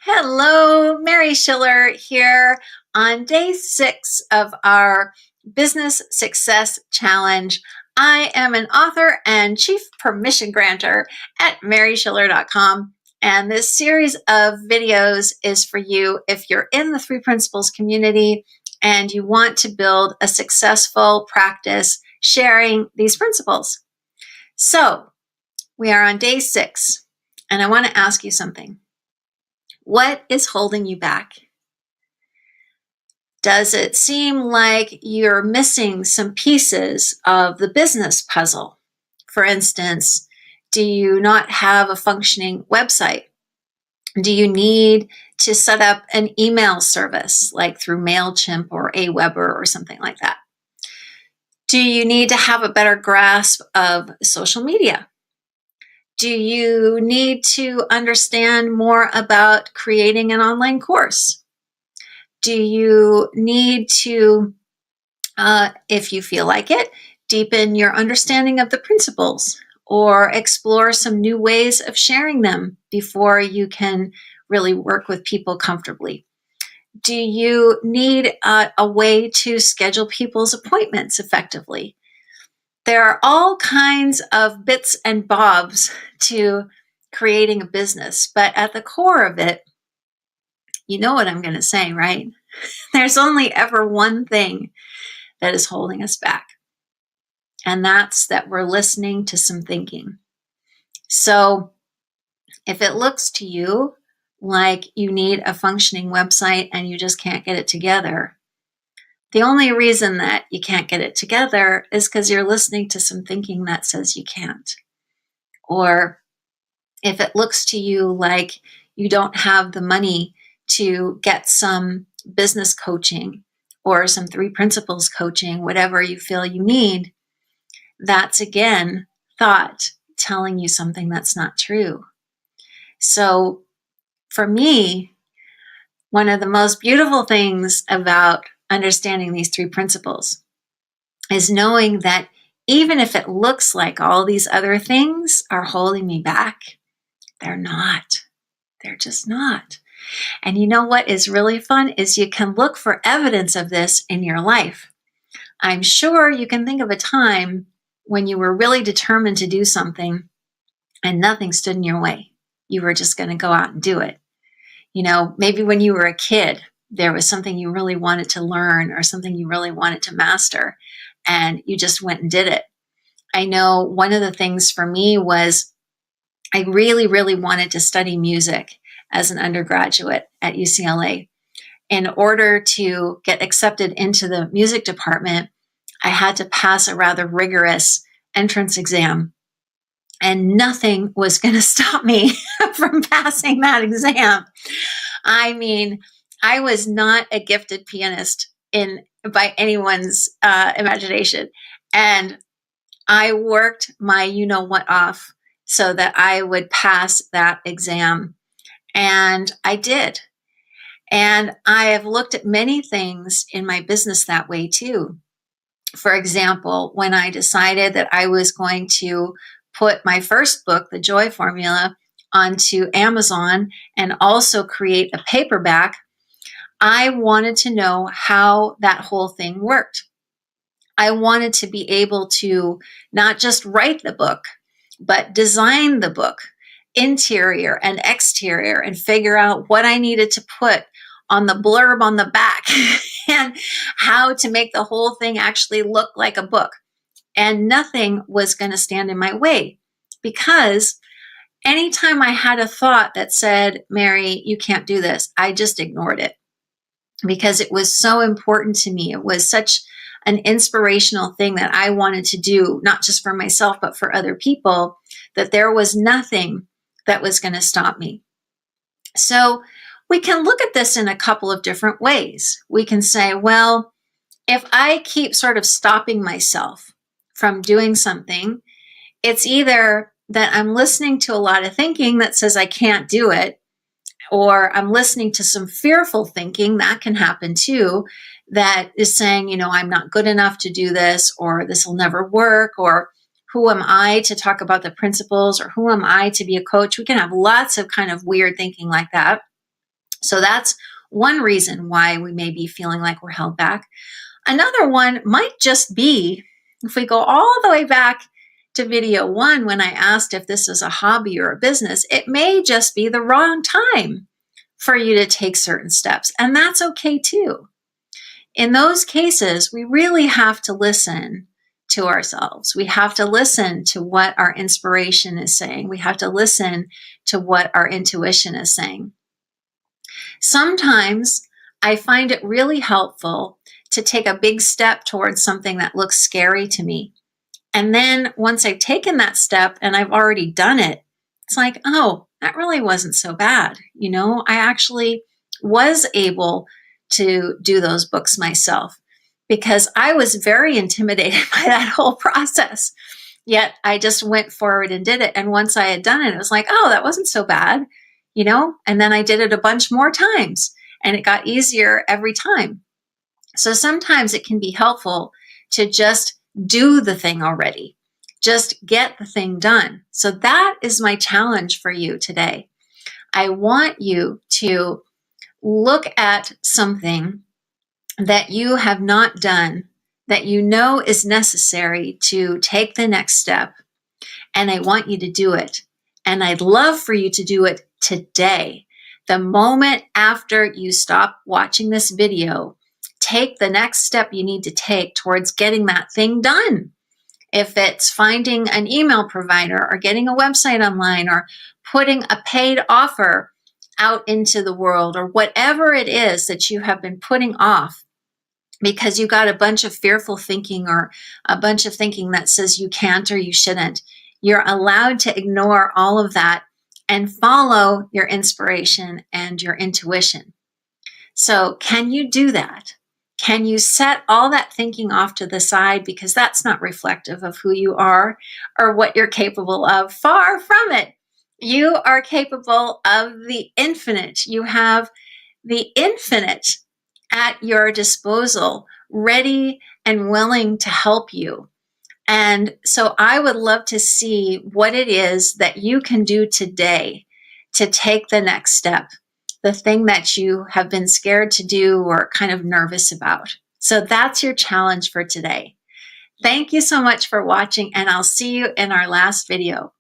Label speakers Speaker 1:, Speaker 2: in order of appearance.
Speaker 1: Hello, Mary Schiller here on day 6 of our Business Success Challenge. I am an author and chief permission granter at maryschiller.com. And this series of videos is for you if you're in the Three Principles community and you want to build a successful practice sharing these principles. So we are on day 6, and I want to ask you something. What is holding you back? Does it seem like you're missing some pieces of the business puzzle? For instance, do you not have a functioning website? Do you need to set up an email service like through MailChimp or Aweber or something like that? Do you need to have a better grasp of social media? Do you need to understand more about creating an online course? Do you need to, if you feel like it, deepen your understanding of the principles or explore some new ways of sharing them before you can really work with people comfortably? Do you need a way to schedule people's appointments effectively? There are all kinds of bits and bobs to creating a business, but at the core of it, you know what I'm going to say, right? There's only ever one thing that is holding us back, and that's that we're listening to some thinking. So if it looks to you like you need a functioning website and you just can't get it together, the only reason that you can't get it together is because you're listening to some thinking that says you can't. Or if it looks to you like you don't have the money to get some business coaching or some Three Principles coaching, whatever you feel you need, that's again thought telling you something that's not true. So for me, one of the most beautiful things about understanding these 3 principles is knowing that even if it looks like all these other things are holding me back, they're not. They're just not. And you know what is really fun is you can look for evidence of this in your life. I'm sure you can think of a time when you were really determined to do something and nothing stood in your way. You were just going to go out and do it. You know, maybe when you were a kid, there was something you really wanted to learn or something you really wanted to master, and you just went and did it. I know one of the things for me was I really, really wanted to study music as an undergraduate at UCLA. In order to get accepted into the music department, I had to pass a rather rigorous entrance exam, and nothing was going to stop me from passing that exam. I mean, I was not a gifted pianist by anyone's imagination, and I worked my you-know-what off so that I would pass that exam, and I did. And I have looked at many things in my business that way too. For example, when I decided that I was going to put my first book, The Joy Formula, onto Amazon and also create a paperback, I wanted to know how that whole thing worked. I wanted to be able to not just write the book, but design the book, interior and exterior, and figure out what I needed to put on the blurb on the back and how to make the whole thing actually look like a book. And nothing was going to stand in my way, because anytime I had a thought that said, Mary, you can't do this, I just ignored it because it was so important to me. It was such an inspirational thing that I wanted to do, not just for myself, but for other people, that there was nothing that was going to stop me. So we can look at this in a couple of different ways. We can say, well, if I keep sort of stopping myself from doing something, it's either that I'm listening to a lot of thinking that says I can't do it, or I'm listening to some fearful thinking, that can happen too, that is saying, you know, I'm not good enough to do this, or this will never work, or who am I to talk about the principles, or who am I to be a coach? We can have lots of kind of weird thinking like that. So that's one reason why we may be feeling like we're held back. Another one might just be, if we go all the way back to video 1, when I asked if this is a hobby or a business, it may just be the wrong time for you to take certain steps. And that's okay too. In those cases, we really have to listen to ourselves. We have to listen to what our inspiration is saying. We have to listen to what our intuition is saying. Sometimes I find it really helpful to take a big step towards something that looks scary to me. And then once I've taken that step and I've already done it, it's like, oh, that really wasn't so bad. I actually was able to do those books myself because I was very intimidated by that whole process. Yet I just went forward and did it. And once I had done it, it was like, oh, that wasn't so bad, and then I did it a bunch more times and it got easier every time. So sometimes it can be helpful to just do the thing already. Just get the thing done. So that is my challenge for you today. I want you to look at something that you have not done that you know is necessary to take the next step. And I want you to do it. And I'd love for you to do it today. The moment after you stop watching this video, take the next step you need to take towards getting that thing done. If it's finding an email provider or getting a website online or putting a paid offer out into the world or whatever it is that you have been putting off because you got a bunch of fearful thinking or a bunch of thinking that says you can't or you shouldn't, you're allowed to ignore all of that and follow your inspiration and your intuition. So can you do that? Can you set all that thinking off to the side because that's not reflective of who you are or what you're capable of? Far from it. You are capable of the infinite. You have the infinite at your disposal, ready and willing to help you. And so I would love to see what it is that you can do today to take the next step, the thing that you have been scared to do or kind of nervous about. So that's your challenge for today. Thank you so much for watching, and I'll see you in our last video.